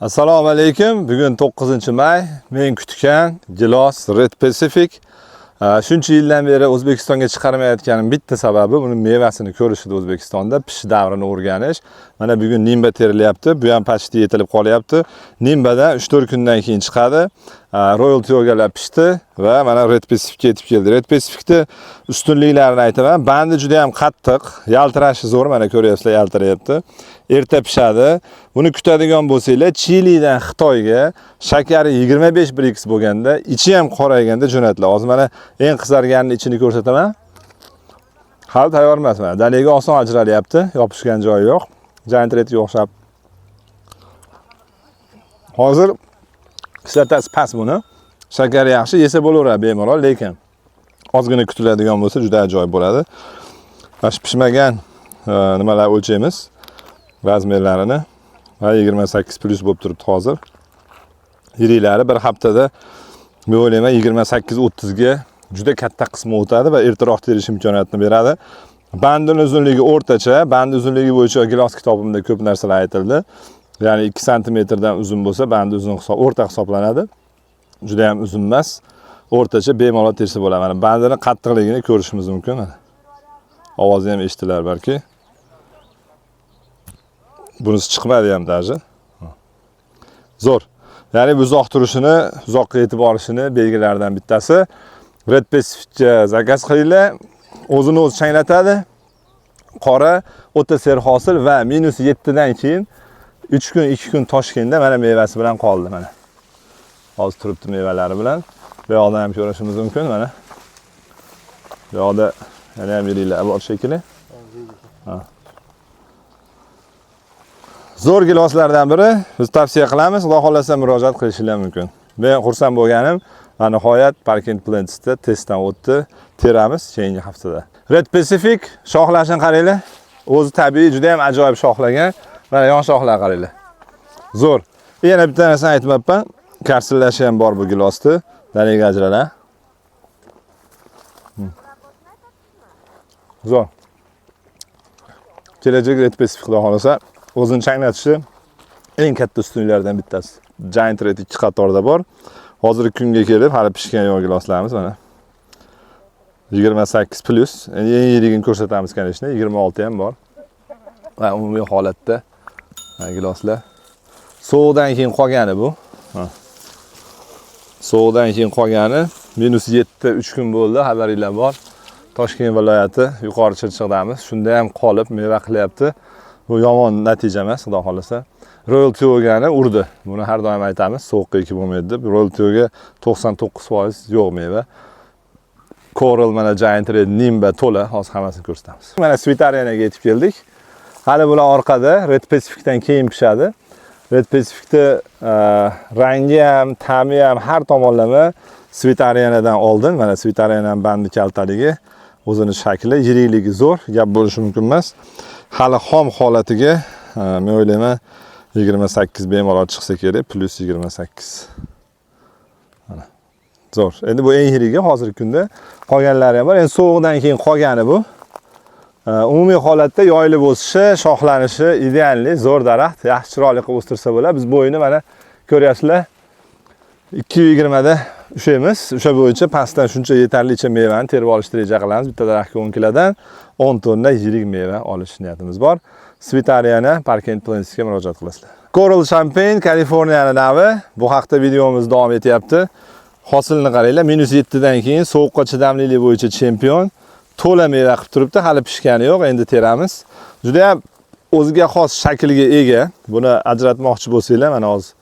Assalomu alaykum. Bugun 9-may. Men kutgan gilos Red Pacific. Shuncha yildan beri O'zbekistonga chiqarmayotganim bitta sababi buni mevasini ko'rishdi O'zbekistonda, pish davrini o'rganish. Mana bugun nimba terilyapti, bu ham pachti yetilib qolyapti. Nimbada 3-4 kundan keyin chiqadi. Royal Tiogalar pishdi va mana Red Pacificga yetib keldi. Red Pacificda ustunliklarini aytaman. Bandi juda ham qattiq, yaltirashi zo'r, mana ko'ryapsizlar, yaltirayapti. Erta pishadi. Buni kutadigan bo'lsanglar, Chilidan Xitoyga shakari 25 x bo'lganda, ichi ham qorayganda jo'natiladi. Hozir mana eng qizarganini ichini ko'rsataman. Hali tayyor emas mana. Dalaga oson ajralyapti, yopishgan joyi yo'q. Giant Redga o'xshab. Hozir kislotasi past buni. Shakari yaxshi, yesa bo'laveradi bemalol, lekin ozgina kutiladigan bo'lsa juda ajoyib bo'ladi. Mana pishmagan nimalar o'lchaymiz. Razmerlarini va 28+ bo'lib turibdi hozir. Yiriklari bir haftada men o'ylayman 28-30 ga juda katta qismi o'tadi va ertaroq terish imkoniyatini beradi. Bandning uzunligi o'rtacha, band uzunligi bo'yicha gilos kitobimda ko'p narsalar aytildi. Ya'ni 2 cm dan uzun bo'lsa, band uzun o'rta hisoblanadi. Juda ham uzun emas, o'rtacha bemalol tersa bo'ladi. Mana bandining qattiqligini ko'rishimiz mumkin. Ovozi ham eshitilar balki. Bunisi chiqmadi ham даже. Zo'r. Ya'ni bu uzoq turishini, uzoqqa yetib borishini belgilaridan bittasi. Red Pacificga zakaz qilinglar. O'zini o'zi changlatadi. Qora, o'ta serhosil va -7 dan keyin 3 kun, 2 kun Toshkentda mana mevasi bilan qoldi mana. Hozir turibdi mevalari bilan. Bu yoqdan ham ko'rishimiz mumkin mana. Bu yoqda yana ham yillar bor shekilli. Zo'r giloslardan biri. Biz tavsiya qilamiz. Xudo xolasa murojaat qilishingiz mumkin. Men xursand bo'lganim, nihoyat Parkent Plants'da testdan o'tdi. Teramiz keyingi haftada. Red Pacific shoxlashini qaranglar. O'zi tabiiy juda ham ajoyib shoxlagan. Mana yon shoxlar qaranglar. Zo'r. Yana bitta narsani aytmoqman. Karsillashi ham bor bu gilosda. Dalaga ajralar. Zo'r. Kelajak Red Pacific xudo xolasa o'zini changlatishi eng katta ustunliklardan bittasi. Giant Red 2 qatorda bor. Hozirgi kunga kelib hali pishgan yo'q giloslarimiz mana. 28+, eng yirigini ko'rsatamiz kanishni, 26 ham bor. Va umumiy holatda giloslar. Sovuqdan keyin qolgani bu. Sovuqdan keyin qolgani -7 3 kun bo'ldi, xabaringlar bor. Toshkent viloyati yuqori Chirchiqdamiz. Shunda ham qolib meva qilyapti. Bu yomon natija emas, xudo xolasa. Royal Tiogani urdi. Buni har doim aytamiz, sovuqqa eki bo'lmaydi deb. Royal Tioga 99% yo'q meva. Coral mana Giant Red, Nimba to'la, hozir hammasini ko'rsatamiz. Mana Sweet Arenaga yetib keldik. Hali bular orqada, Red Pacificdan keyin pishadi. Red Pacificda rangi ham, ta'mi ham har tomonlama Sweet Arenadan oldin. Mana Sweet Arenaning bandi kaltaligi, o'zining shakli, yirikligi zo'r, gap bo'lishi mumkin emas. Hali xom holatiga men o'ylayman 28 bemalol chiqsa kerak, +28. Mana. Zo'r. Endi bu eng yirigi hozirgi kunda. Qolganlari ham bor. Endi sovuqdan keyin qolgani bu. Umumiy holatda yoyilib o'sishi, shoxlanishi idealli, zo'r daraxt, yaxshi chiroyli qilib o'stirsa bo'ladi. Biz bo'yini mana ko'ryapsizlar. 220 da ushaymiz. O'sha bo'yicha pastdan shuncha yetarlicha mevani terib olishni reja qilamiz. Bitta daraxtga 10 kilodan 10 tonna yirik meva olish niyatimiz bor. Sweet Area Parkent Plants'ga murojaat qilasizlar. Coral Champagne Kaliforniyaning navi. Bu haqda videomiz davom etyapti. Hosilni qaranglar, -7 dan keyin sovuqqa chidamlilik bo'yicha chempion. To'la meva qilib turibdi, hali pishgani yo'q, endi teramiz. Juda ham o'ziga xos shakliga ega. Buni ajratmoqchi bo'lsanglar, mana hozir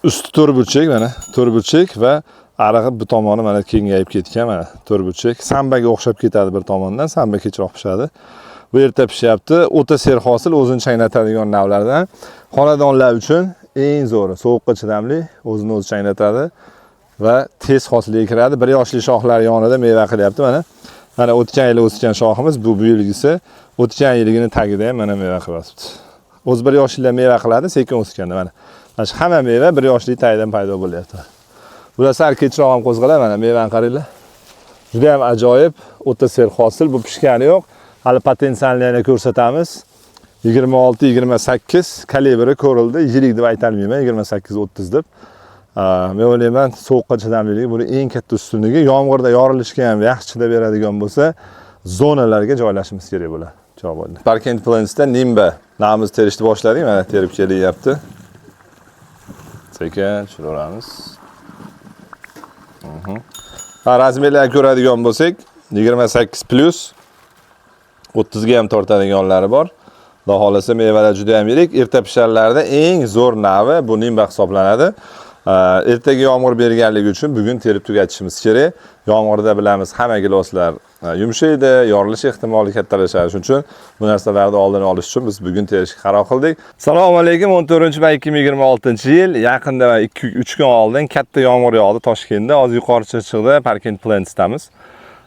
usti to'rtburchak, mana to'rtburchak va arig'i bu tomoni mana kengayib ketgan, mana to'rtburchak. Sambaga o'xshab ketadi bir tomondan, samba kechroq pishadi. Bu erta pishyapti, o'ta serhosil, o'zini changlatadigan navlardan. Xonadonlar uchun eng zo'ri, sovuqqa chidamli, o'zini o'zi changlatadi va tez hosilga kiradi. 1 yoshli shoxlar yonida meva qilyapti mana. Mana o'tgan yil o'sgan shoximiz, bu yilgisi. O'tgan yilgining tagida ham mana meva qilyapti. O'z 1 yoshlilar meva qiladi, sekin o'sganda mana. Mana hamma meva 1 yoshli tagdan paydo bo'lyapti. Bular sal kechroq ham qo'zg'aladi, mana mevani qaranglar. Juda ham ajoyib, o'ta serhosil, bu pishgani yo'q. Hali potensialini ko'rsatamiz. 26-28 kalibri ko'rildi. Yirik deb aytolmayman, 28-30 deb. Men o'ylayman, sovuqqa chidamliligi bu eng katta ustunligi. Yomg'irda yorilishga ham yaxshi chidab beradigan bo'lsa, zonalarga joylashimiz kerak bo'ladi. Joy bo'ldi. Parkent Plansda Nimba namimiz terishni boshladik. Mana terib kelyapti. Sekin tushaveramiz. Razmerlarni ko'radigan bo'lsak, 28+ 30 ga ham tortadiganlari bor. Xudo xolasa mevalar juda ham yirik. Erta pisharlarda eng zo'r navi bu Nimba hisoblanadi. Ertaga yomg'ir berganligi uchun bugun terib tugatishimiz kerak. Yomg'irda bilamiz, hamma giloslar yumshaydi, yorilish ehtimoli kattalashadi. Shuning uchun bu narsalarni oldini olish uchun biz bugun terishga qaror qildik. Assalomu alaykum. 14-may 2026-yil. Yaqinda 2-3 kun oldin katta yomg'ir yog'di Toshkentda. Hozir yuqori Chirchiqda Parkent Plansdamiz.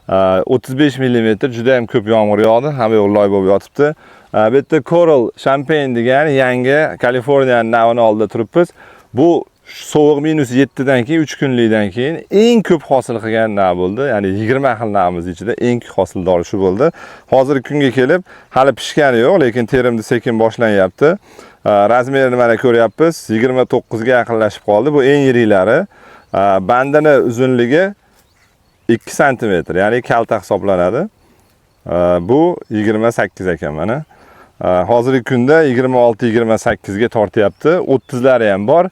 35 mm juda ham ko'p yomg'ir yog'di. Hamma yo'q loy bo'lib yotibdi. Bu yerda Coral Champagne degan yangi Kaliforniyaning navini oldida turibmiz. Bu sovuq -7 dan keyin 3 kunlikdan keyin eng ko'p hosil qilgan nav bo'ldi. Ya'ni 20 xil navimiz ichida eng hosildori shu bo'ldi. Hozirgi kunga kelib hali pishgani yo'q, lekin terimni sekin boshlanyapti. Razmerini mana ko'ryapsiz, 29 ga yaqinlashib qoldi. Bu eng yiriklari. Bandini uzunligi 2 sm, ya'ni kalta hisoblanadi. Bu 28 ekan mana. Hozirgi kunda 26-28 ga tortyapti. 30'lari ham bor.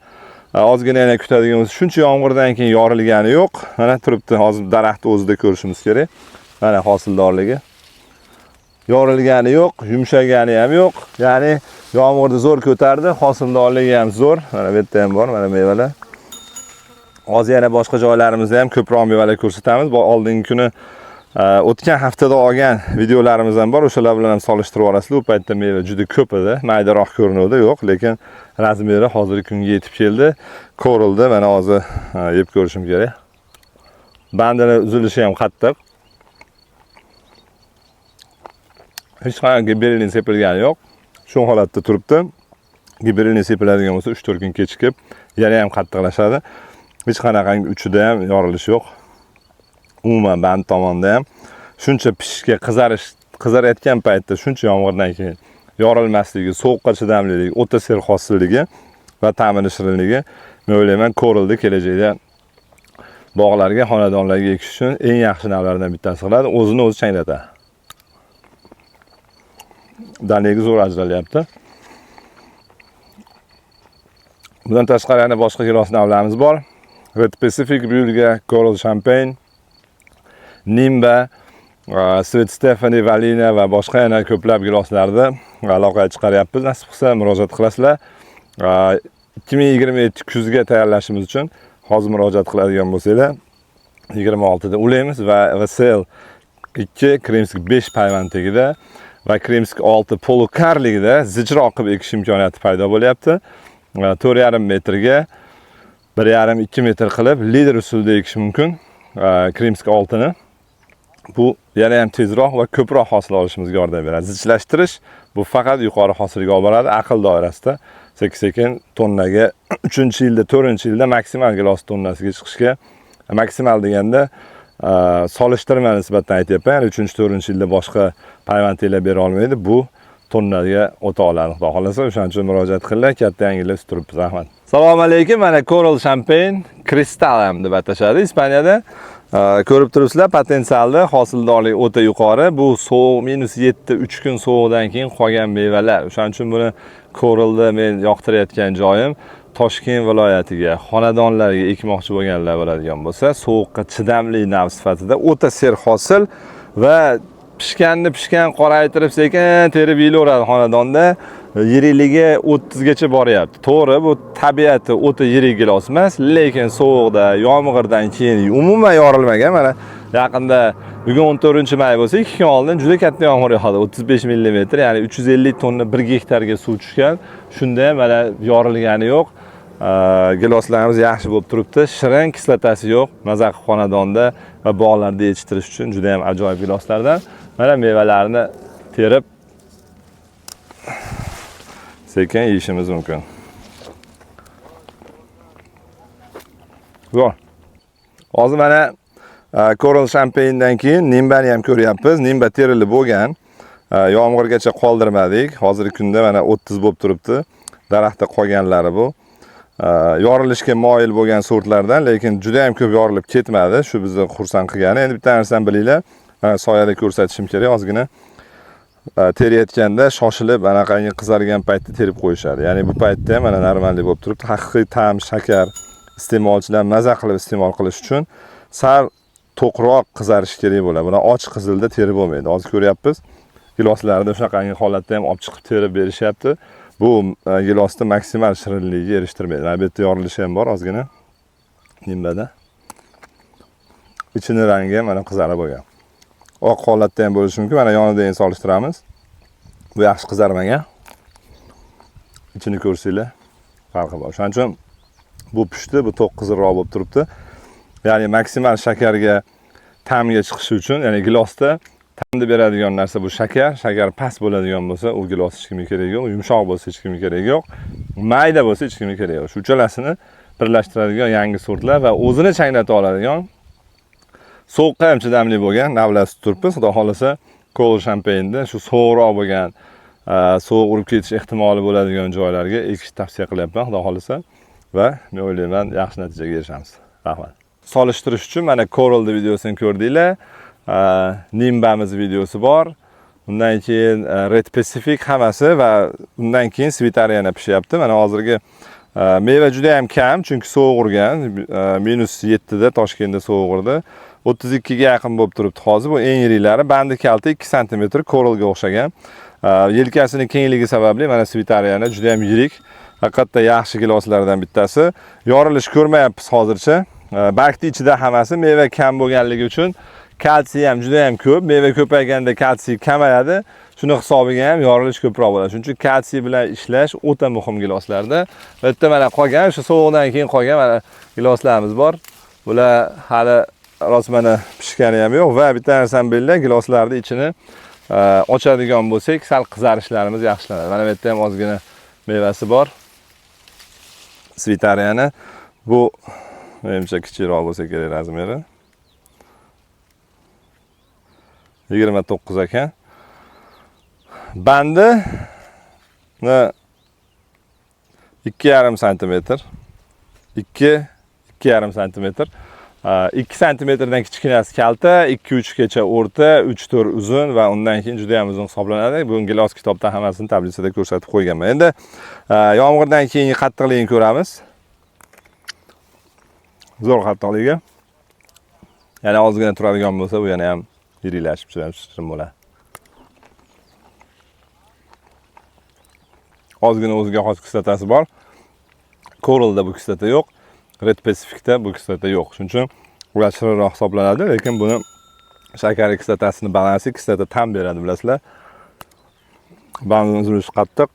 Ozgina yana kutadiganimiz, shuncha yomg'irdan keyin yorilgani yo'q. Mana turibdi, hozir daraxtni o'zida ko'rishimiz kerak. Mana hosildorligi. Yorilgani yo'q, yumshagani ham yo'q. Ya'ni yomg'irni zo'r ko'tardi, hosildorligi ham zo'r. Mana bu yerda ham bor, mana mevalar. Hozir yana boshqa joylarimizda ham ko'proq mevalar ko'rsatamiz. Bu oldingi kuni o'tgan haftada olgan videolarimiz ham bor. O'shalar bilan ham solishtirib olasizlar. U paytda meva juda ko'p edi, maydaroq ko'rinuvdi, yo'q, lekin razmeri hozirgi kunga yetib keldi. Ko'rildi, mana hozir yeb ko'rishim kerak. Bandini uzilishi ham qattiq. Hech qanday giberelin sepilgani yo'q. Shu holatda turibdi. Giberelin sepiladigan bo'lsa 3-4 kun kechikib, yana ham qattiqlashadi. Hech qanaqangi uchida ham yorilish yo'q. Umuman band tomonda ham shuncha pishishga qizarayotgan paytda shuncha yomg'irdan keyin yorilmasligi, sovuqqa chidamliligi, o'ta ser hosilligi va ta'mini shirinligi, men o'ylayman, ko'rildi kelajakda bog'larga, xonadonlarga ekish uchun eng yaxshi navlardan bittasi qiladi. O'zini o'zi changlatadi. Danligi zo'r ajralyapti. Bundan tashqari yana boshqa gilos navlarimiz bor. Red Pacific, Bulga, Coral Champagne, Nimba, Sweet Stephanie, Valina va boshqa yana ko'plab giloslarni aloqaga chiqaryapmiz. Nasib qilsa murojaat qilasizlar. 2027 kuzga tayyorlashimiz uchun hozir murojaat qiladigan bo'lsanglar 26 da ulaymiz va VSL 2, Kremsk 5 payvandligida va Kremsk 6 polukarligida zijroq qilib ekish imkoniyati paydo bo'lyapti. 4,5 metrga 1,5-2 metr qilib lider usulida ekish mumkin. Kremsk 6 ni bu yana ham tezroq va ko'proq hosil olishimizga yordam beradi. Zichlashtirish bu faqat yuqori hosilga olib boradi, aql doirasida. Sekin tonnaga 3-yilda, 4-yilda maksimal gilos tonnasiga chiqishga, maksimal deganda solishtirma nisbatan aytyapman. Ya'ni 3-4-yilda boshqa payvandlar bera olmaydi. Bu tonnaga o'ta oladi, xudo xolasa. O'shaning uchun murojaat qilinglar. Katta yangilik turibmiz. Rahmat. Assalomu alaykum. Mana Coral Champagne Cristal ham deb atashadi Ispaniyada. Ko'rib turibsizlar, potensialda hosildorlik o'ta yuqori. Bu sovuq -7, 3 kun sovuqdan keyin qolgan mevalar. O'shaning uchun buni Coralda men yoqtirayotgan joyim Toshkent viloyatiga, xonadonlarga ekmoqchi bo'lganlar bo'ladigan bo'lsa, sovuqqa chidamli nav sifatida o'ta ser hosil va pishgan qoraytirib sekin terib yilaveradi xonadonda. Yirikligi 30 gacha boryapti. To'g'ri, bu tabiati o'ta yirik gilos emas, lekin sovuqda, yomg'irdan keyin umuman yorilmagan. Mana yaqinda bugun 14-may bo'lsa, 2 kun oldin juda katta yomg'ir yog'di, 35 mm, ya'ni 350 tonna 1 gektarga suv tushgan. Shunda ham mana yorilgani yo'q. Giloslarimiz yaxshi bo'lib turibdi. Shirin, kislotasi yo'q. Maza qilib xonadonda va bog'larda yetishtirish uchun juda ham ajoyib giloslardan. Mana mevalarni terib sekin yeyishimiz mumkin. Zo'r. Hozir mana Coral Champagne'dan keyin Nimbani ham ko'ryapmiz. Nimba terilib bo'lgan. Yomg'irgacha qoldirmadik. Hozirgi kunda mana 30 bo'lib turibdi. Daraxtda qolganlari bu. Yorilishga moyil bo'lgan sortlardan, lekin juda ham ko'p yorilib ketmadi. Shu bizni xursand qilgani. Endi bitta narsani bilinglar. Soyada ko'rsatishim kerak. Ozgina terayotganda shoshilib anaqangi qizargan paytda terib qo'yishadi. Ya'ni bu paytda ham mana normallik bo'lib turibdi. Haqiqiy ta'm, shakar iste'molchilar maza qilib iste'mol qilish uchun sal to'qroq qizarish kerak bo'ladi. Buni och qizilda terib bo'lmaydi. Hozir ko'ryapmiz. Giloslarda shunaqangi holatda ham olib chiqib terib berishyapti. Bu gilosda maksimal shirinligiga erishtirmaydi. Albatta yorilishi ham bor ozgina. Nimbada. Ichini rangi mana qizarib bo'lgan. Oq holatda ham bo'lishi mumkin. Mana yonida endi solishtiramiz. Bu yaxshi qizarmagan. Ichini ko'rsanglar, farqi bor. Shuning uchun bu pishdi, bu to'q qizilroq bo'lib turibdi. Ya'ni maksimal shakarga, ta'mga chiqishi uchun, ya'ni gilosda ta'mni beradigan narsa bu shakar. Shakar past bo'ladigan bo'lsa, u gilos hech kimga kerak yo'q. Yumshoq bo'lsa hech kimga kerak yo'q. Mayda bo'lsa hech kimga kerak yo'q. Shu uchalasini birlashtiradigan yangi sortlar va o'zini changlata oladigan, sovuqqa ham chidamli bo'lgan navlasi turibmiz. Xudo xolasa, Cool Champagne'da shu sovuqroq bo'lgan, sovuq urib ketish ehtimoli bo'ladigan joylarga ekish tavsiya qilyapman, xudo xolasa, va men o'ylayman, yaxshi natijaga erishamiz. Rahmat. Solishtirish uchun mana Coral'da videosini ko'rdinglar. Nimbamiz videosi bor. Undan keyin Red Pacific hammasi va undan keyin Svitariana pishyapti. Mana hozirgi meva juda ham kam, chunki sovuq urgan. -7 da Toshkentda sovuq urdi. 32 ga yaqin bo'lib turibdi hozir. Bu eng yiriklari, bandi kalti 2 sm Coralga o'xshagan. Yelkasining kengligi sababli mana Svitariana juda ham yirik. Haqiqatda yaxshi giloslardan bittasi. Yorilish ko'rmayapmiz hozircha. Bargni ichida hammasi meva kam bo'lganligi uchun kalsiy ham juda ham ko'p. Meva ko'payganda kalsiy kamayadi. Shuni hisobiga ham yorilish ko'proq bo'ladi. Shuning uchun kalsiy bilan ishlash o'ta muhim giloslarda. Bu yerda mana qolgan, shu sovuqdan keyin qolgan mana giloslarimiz bor. Bular hali rosmana pishgani ham yo'q va bitta narsani bilinglar, giloslarni ichini ochadigan bo'lsak, sal qizarishlarimiz yaxshilanadi. Mana bu yerda ham ozgina mevasi bor. Svitariana. Bu menimcha kichikroq bo'lsa kerak razmeri. 29 ekan. Bandi 2,5 sm. 2,5 sm. 2 sm-dan kichkinasi kalta, 2-3 gacha o'rta, 3-4 uzun va undan keyin juda ham uzun hisoblanadi. Bu gilos kitobda hammasini tablisada ko'rsatib qo'yganman. Endi yomg'irdan keyingi qattiqligini ko'ramiz. Zo'r qattiqligi. Yana ozgina turadigan bo'lsa, bu yana ham yiriklashib shirin bo'ladi. Ozgina o'ziga xos kislotasi bor. Coral'da bu kislota yo'q. Red Pacific'da bu kislota yo'q. Shuning uchun ular shirinroq hisoblanadi, lekin buni shakar kislotasini balansi kislota ta'm beradi, bilasizlar. Bandini uzilishi qattiq.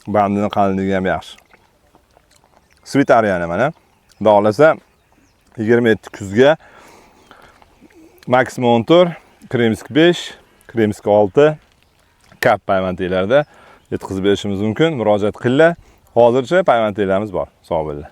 Bandini qalinligi ham yaxshi. Svitariana mana. Xudo xolasa 27 kuzga Maximum 14, Kremsk 5, Kremsk 6 kap payvandliklarda yetkazib berishimiz mumkin. Murojaat qilinglar. Hozircha payvandliklarimiz bor. Sog' bo'linglar.